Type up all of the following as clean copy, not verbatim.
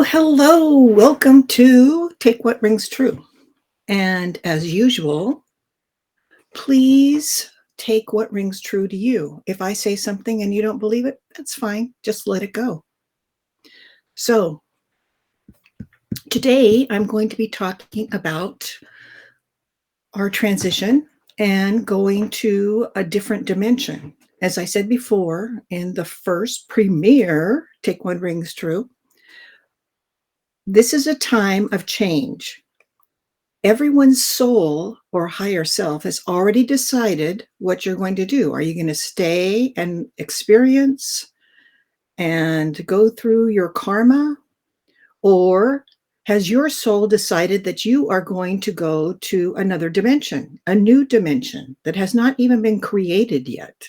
Hello. Welcome to Take What Rings True. And as usual, please take what rings true to you. If I say something and you don't believe it, that's fine. Just let it go. So, today I'm going to be talking about our transition and going to a different dimension. As I said before, in the first premiere, Take What Rings True, this is a time of change. Everyone's soul or higher self has already decided what you're going to do. Are you going to stay and experience and go through your karma? Or has your soul decided that you are going to go to another dimension, a new dimension that has not even been created yet?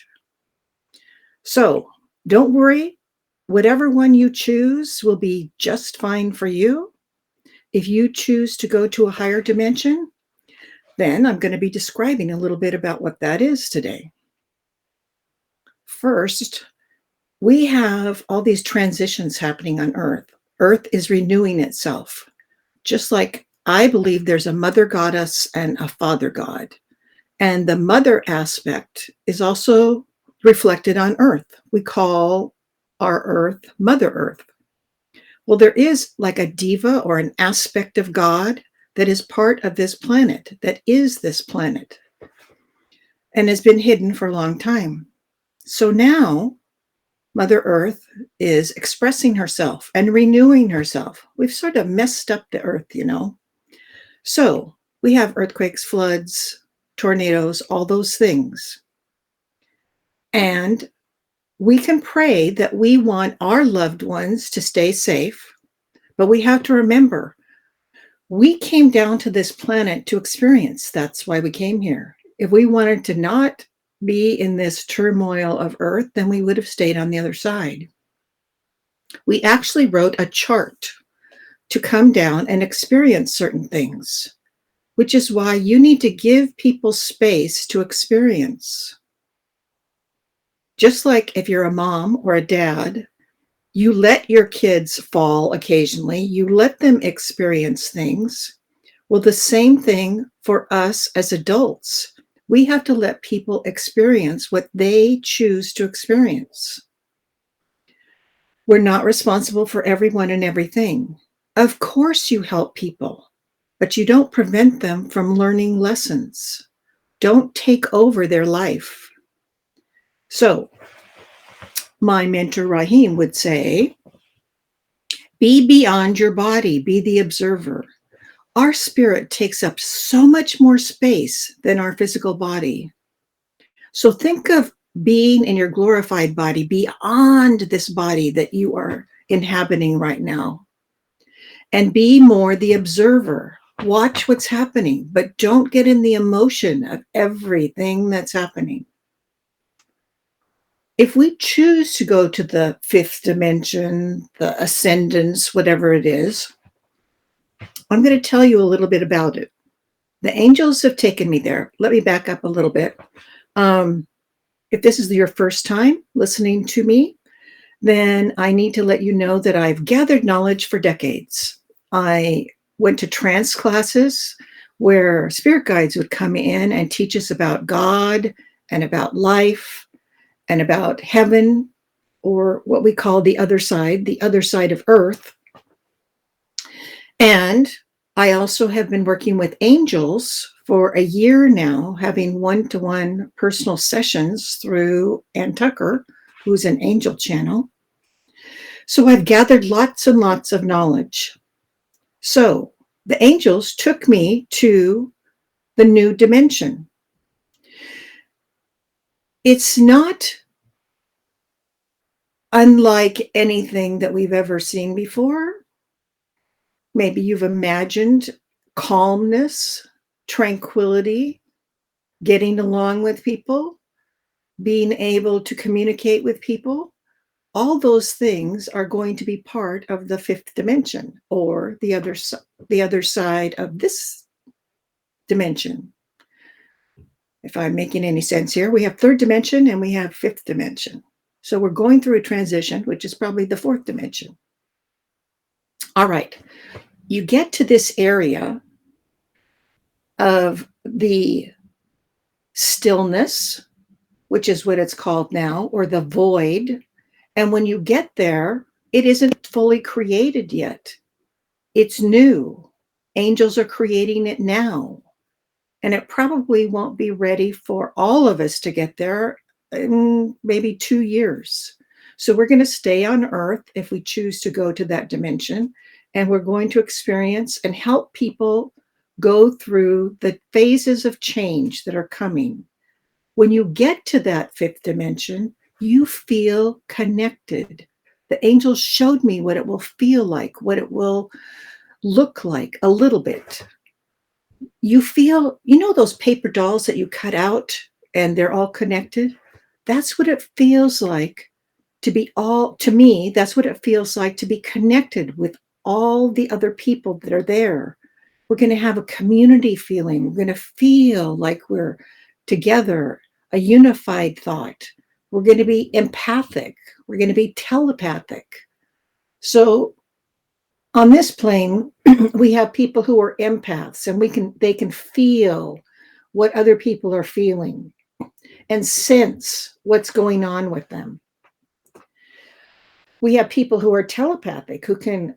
So don't worry. Whatever one you choose will be just fine for you. If you choose to go to a higher dimension, then I'm going to be describing a little bit about what that is today. First, we have all these transitions happening on Earth. Earth is renewing itself. Just like I believe there's a mother goddess and a father god. And the mother aspect is also reflected on Earth. We call our Earth Mother Earth. Well, there is like a diva or an aspect of God that is part of this planet, that is this planet, and has been hidden for a long time. So now Mother Earth is expressing herself and renewing herself. We've sort of messed up the Earth, So we have earthquakes, floods, tornadoes, all those things. And we can pray that we want our loved ones to stay safe, but we have to remember we came down to this planet to experience. That's why we came here. If we wanted to not be in this turmoil of Earth, then we would have stayed on the other side. We actually wrote a chart to come down and experience certain things, which is why you need to give people space to experience. Just like if you're a mom or a dad, you let your kids fall occasionally, you let them experience things. Well, the same thing for us as adults. We have to let people experience what they choose to experience. We're not responsible for everyone and everything. Of course, you help people, but you don't prevent them from learning lessons. Don't take over their life. So, my mentor Rahim would say, be beyond your body, be the observer. Our spirit takes up so much more space than our physical body. So think of being in your glorified body beyond this body that you are inhabiting right now. And be more the observer. Watch what's happening, but don't get in the emotion of everything that's happening. If we choose to go to the fifth dimension, the ascendance, whatever it is, I'm going to tell you a little bit about it. The angels have taken me there. Let me back up a little bit. If this is your first time listening to me, then I need to let you know that I've gathered knowledge for decades. I went to trance classes where spirit guides would come in and teach us about God and about life and about heaven, or what we call the other side of Earth. And I also have been working with angels for a year now, having one-to-one personal sessions through Ann Tucker, who's an angel channel. So I've gathered lots and lots of knowledge. So the angels took me to the new dimension. It's not unlike anything that we've ever seen before. Maybe you've imagined calmness, tranquility, getting along with people, being able to communicate with people. All those things are going to be part of the fifth dimension, or the other side of this dimension. If I'm making any sense here, we have third dimension and we have fifth dimension. So we're going through a transition, which is probably the fourth dimension. All right. You get to this area of the stillness, which is what it's called now, or the void. And when you get there, it isn't fully created yet. It's new. Angels are creating it now. And it probably won't be ready for all of us to get there in maybe 2 years. So we're going to stay on Earth if we choose to go to that dimension. And we're going to experience and help people go through the phases of change that are coming. When you get to that fifth dimension, you feel connected. The angels showed me what it will feel like, what it will look like a little bit. You feel, those paper dolls that you cut out and they're all connected? That's what it feels like to me, that's what it feels like to be connected with all the other people that are there. We're going to have a community feeling. We're going to feel like we're together, a unified thought. We're going to be empathic. We're going to be telepathic. So on this plane, we have people who are empaths, and they can feel what other people are feeling and sense what's going on with them. We have people who are telepathic, who can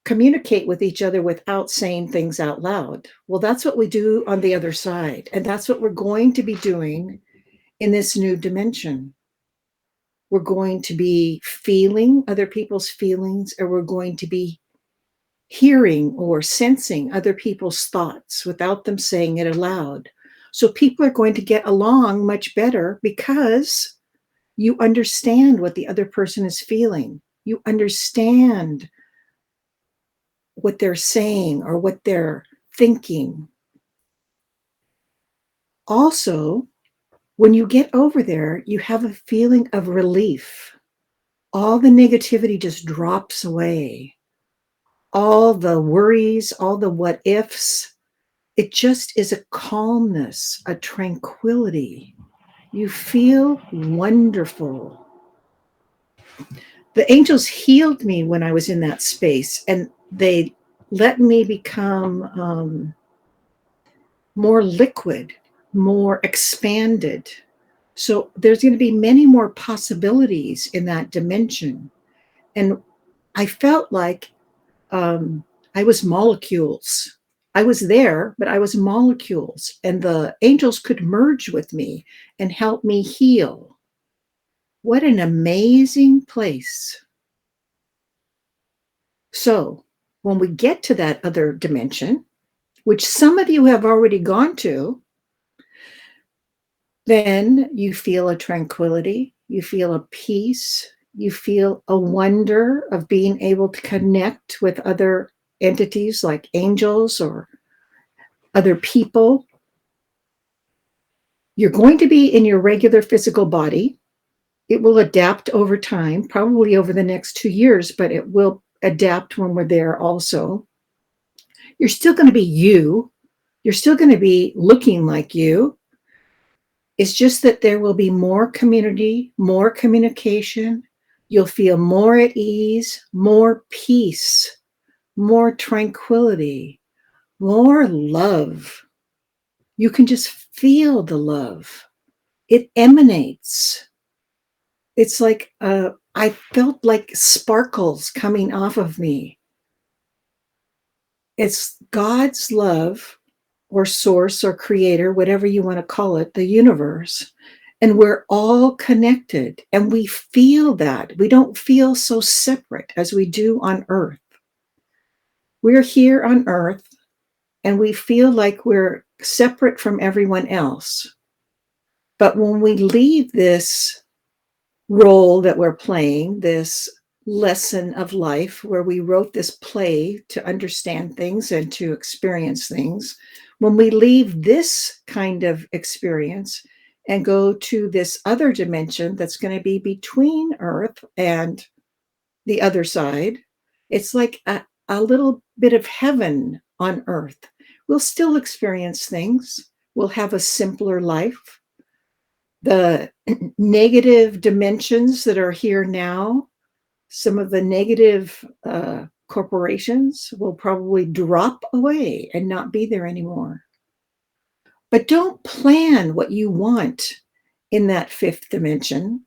communicate with each other without saying things out loud. Well, that's what we do on the other side. And that's what we're going to be doing in this new dimension. We're going to be feeling other people's feelings, or we're going to be hearing or sensing other people's thoughts without them saying it aloud. So people are going to get along much better because you understand what the other person is feeling. You understand what they're saying or what they're thinking. Also, when you get over there, you have a feeling of relief. All the negativity just drops away. All the worries, all the what ifs, it just is a calmness, a tranquility. You feel wonderful. The angels healed me when I was in that space, and they let me become more liquid, more expanded. So there's going to be many more possibilities in that dimension. And I felt like I was molecules. I was there, but I was molecules, and the angels could merge with me and help me heal. What an amazing place. So, when we get to that other dimension, which some of you have already gone to, then you feel a tranquility, you feel a peace, you feel a wonder of being able to connect with other entities like angels or other people. You're going to be in your regular physical body. It will adapt over time, probably over the next 2 years, but it will adapt when we're there also. You're still going to be you. You're still going to be looking like you. It's just that there will be more community, more communication. You'll feel more at ease, more peace, more tranquility, more love. You can just feel the love. It emanates. It's like I felt like sparkles coming off of me. It's God's love, or source, or creator, whatever you want to call it, the universe. And we're all connected, and we feel that. We don't feel so separate as we do on Earth. We're here on Earth, and we feel like we're separate from everyone else. But when we leave this role that we're playing, this lesson of life, where we wrote this play to understand things and to experience things, when we leave this kind of experience and go to this other dimension that's going to be between Earth and the other side, it's like a little bit of heaven on Earth. We'll still experience things. We'll have a simpler life. The negative dimensions that are here now, some of the negative corporations will probably drop away and not be there anymore. But don't plan what you want in that fifth dimension,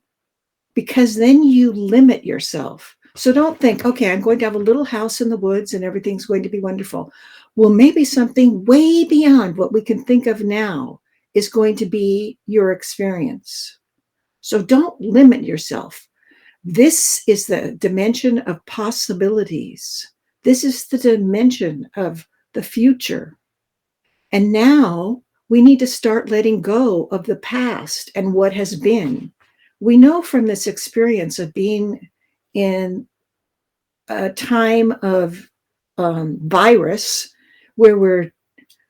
because then you limit yourself. So don't think, okay, I'm going to have a little house in the woods and everything's going to be wonderful. Well, maybe something way beyond what we can think of now is going to be your experience. So don't limit yourself. This is the dimension of possibilities. This is the dimension of the future. And now we need to start letting go of the past and what has been. We know from this experience of being in a time of virus where we're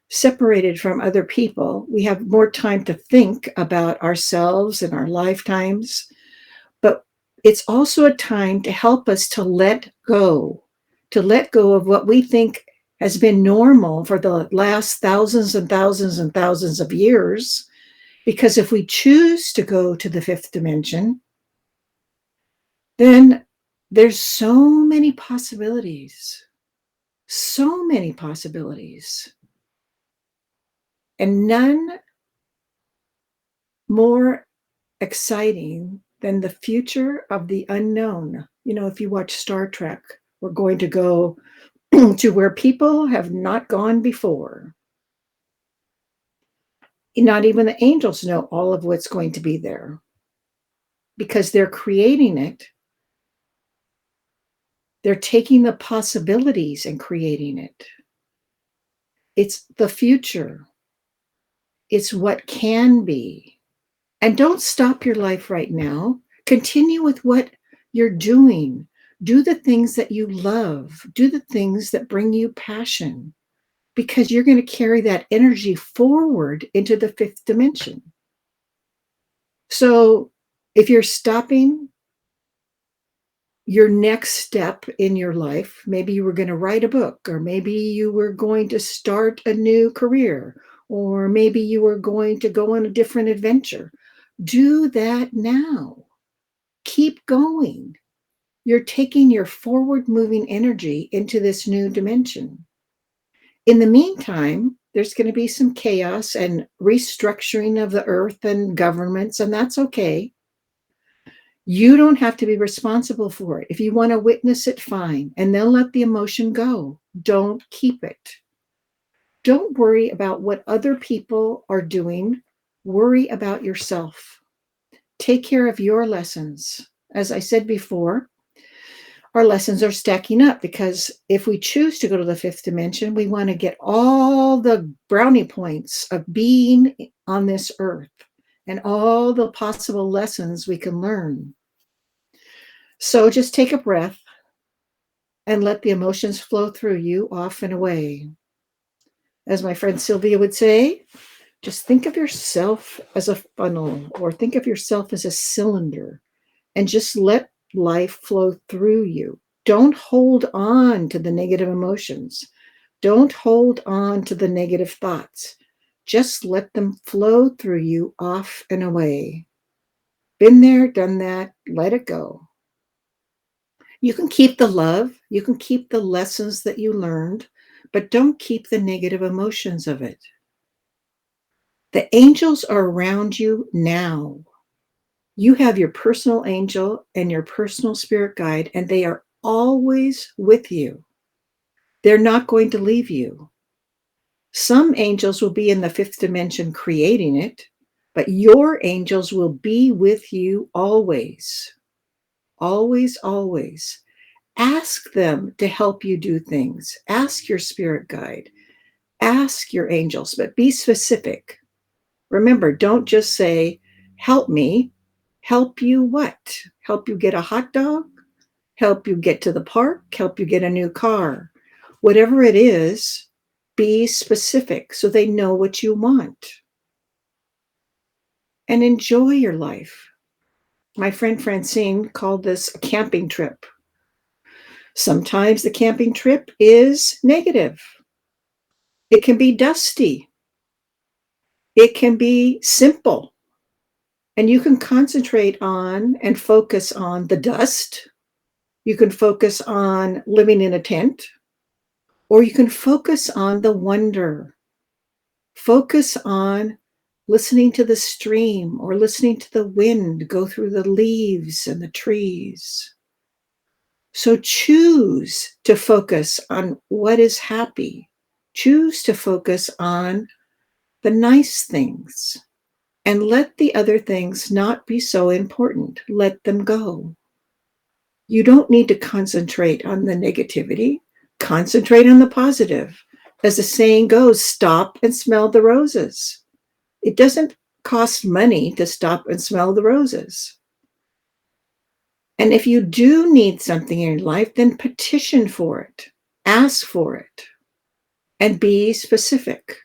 separated from other people, we have more time to think about ourselves and our lifetimes. But it's also a time to help us to let go of what we think has been normal for the last thousands and thousands and thousands of years. Because if we choose to go to the fifth dimension, then there's so many possibilities, and none more exciting than the future of the unknown. You know, if you watch Star Trek, we're going to go to where people have not gone before. Not even the angels know all of what's going to be there because they're creating it. They're taking the possibilities and creating it. It's the future. It's what can be. And don't stop your life right now. Continue with what you're doing. Do the things that you love. Do the things that bring you passion, because you're going to carry that energy forward into the fifth dimension. So if you're stopping your next step in your life, maybe you were going to write a book, or maybe you were going to start a new career, or maybe you were going to go on a different adventure, do that now. Keep going. You're taking your forward moving energy into this new dimension. In the meantime, there's going to be some chaos and restructuring of the earth and governments, and that's okay. You don't have to be responsible for it. If you want to witness it, fine. And then let the emotion go. Don't keep it. Don't worry about what other people are doing. Worry about yourself. Take care of your lessons. As I said before, our lessons are stacking up, because if we choose to go to the fifth dimension, we want to get all the brownie points of being on this earth and all the possible lessons we can learn. So just take a breath and let the emotions flow through you, off and away. As my friend Sylvia would say, just think of yourself as a funnel, or think of yourself as a cylinder, and just let life flow through you. Don't hold on to the negative emotions. Don't hold on to the negative thoughts. Just let them flow through you, off and away. Been there, done that, let it go. You can keep the love, you can keep the lessons that you learned, but don't keep the negative emotions of it. The angels are around you now. You have your personal angel and your personal spirit guide, and they are always with you. They're not going to leave you. Some angels will be in the fifth dimension creating it, but your angels will be with you always. Always, always. Ask them to help you do things. Ask your spirit guide. Ask your angels, but be specific. Remember, don't just say, help me. Help you what? Help you get a hot dog? Help you get to the park? Help you get a new car? Whatever it is, be specific so they know what you want. And enjoy your life. My friend Francine called this a camping trip. Sometimes the camping trip is negative. It can be dusty. It can be simple. And you can concentrate on and focus on the dust. You can focus on living in a tent, or you can focus on the wonder. Focus on listening to the stream or listening to the wind go through the leaves and the trees. So choose to focus on what is happy. Choose to focus on the nice things and let the other things not be so important. Let them go. You don't need to concentrate on the negativity. Concentrate on the positive. As the saying goes, stop and smell the roses. It doesn't cost money to stop and smell the roses. And if you do need something in your life, then petition for it, ask for it, and be specific.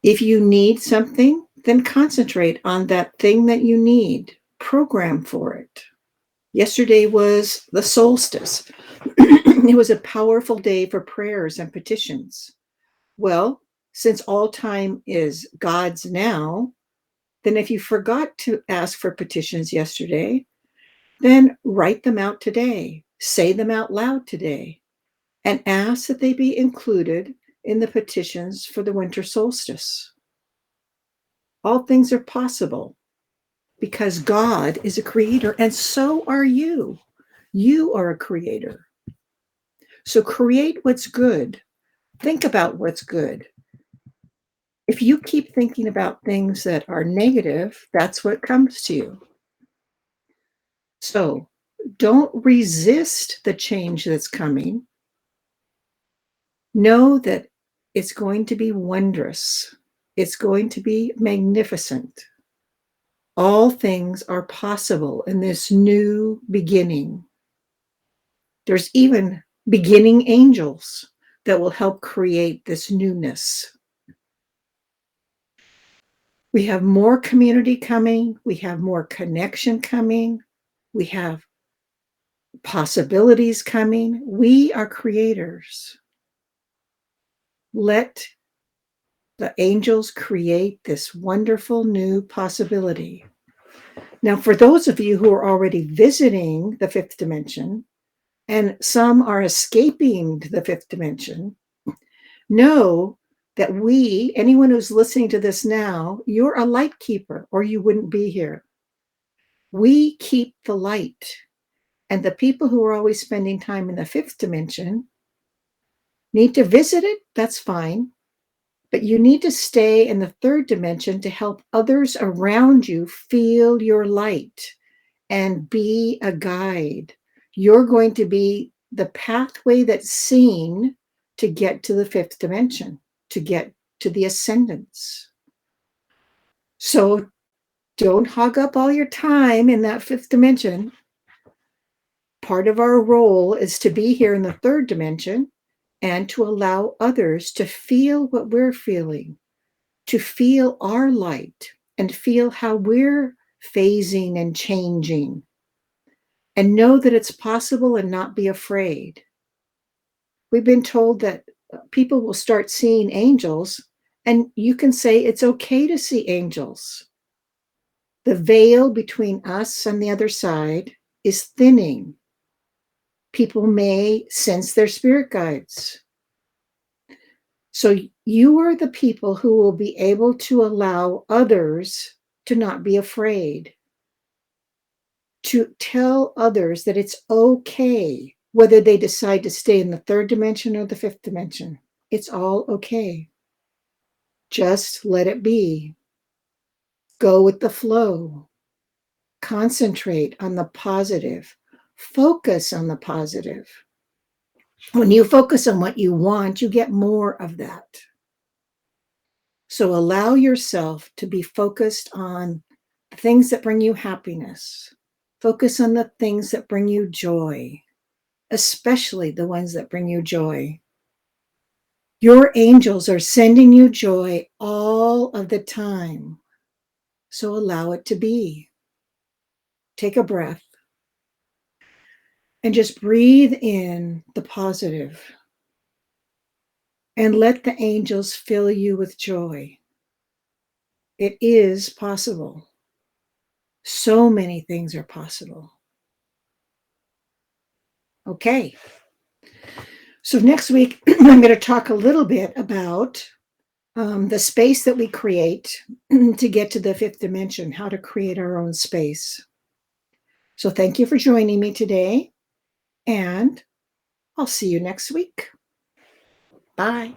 If you need something, then concentrate on that thing that you need, program for it. Yesterday was the solstice. It was a powerful day for prayers and petitions. Well, since all time is God's now, then if you forgot to ask for petitions yesterday, then write them out today, say them out loud today, and ask that they be included in the petitions for the winter solstice. All things are possible because God is a creator, and so are you. You are a creator. So create what's good. Think about what's good. If you keep thinking about things that are negative, that's what comes to you. So don't resist the change that's coming. Know that it's going to be wondrous. It's going to be magnificent. All things are possible in this new beginning. There's even beginning angels that will help create this newness. We have more community coming. We have more connection coming. We have possibilities coming. We are creators. Let the angels create this wonderful new possibility. Now, for those of you who are already visiting the fifth dimension, and some are escaping to the fifth dimension, know that anyone who's listening to this now, you're a light keeper or you wouldn't be here. We keep the light. And the people who are always spending time in the fifth dimension need to visit it, that's fine. But you need to stay in the third dimension to help others around you feel your light and be a guide. You're going to be the pathway that's seen to get to the fifth dimension, to get to the ascendance. So don't hog up all your time in that fifth dimension. Part of our role is to be here in the third dimension and to allow others to feel what we're feeling, to feel our light and feel how we're phasing and changing, and know that it's possible and not be afraid. We've been told that people will start seeing angels, and you can say it's okay to see angels. The veil between us and the other side is thinning. People may sense their spirit guides. So you are the people who will be able to allow others to not be afraid, to tell others that it's okay whether they decide to stay in the third dimension or the fifth dimension. It's all okay. Just let it be. Go with the flow. Concentrate on the positive. Focus on the positive. When you focus on what you want, you get more of that. So allow yourself to be focused on the things that bring you happiness. Focus on the things that bring you joy, especially the ones that bring you joy. Your angels are sending you joy all of the time. So allow it to be. Take a breath and just breathe in the positive and let the angels fill you with joy. It is possible. So many things are possible. Okay. So next week, I'm going to talk a little bit about the space that we create to get to the fifth dimension, how to create our own space. So thank you for joining me today, and I'll see you next week. Bye.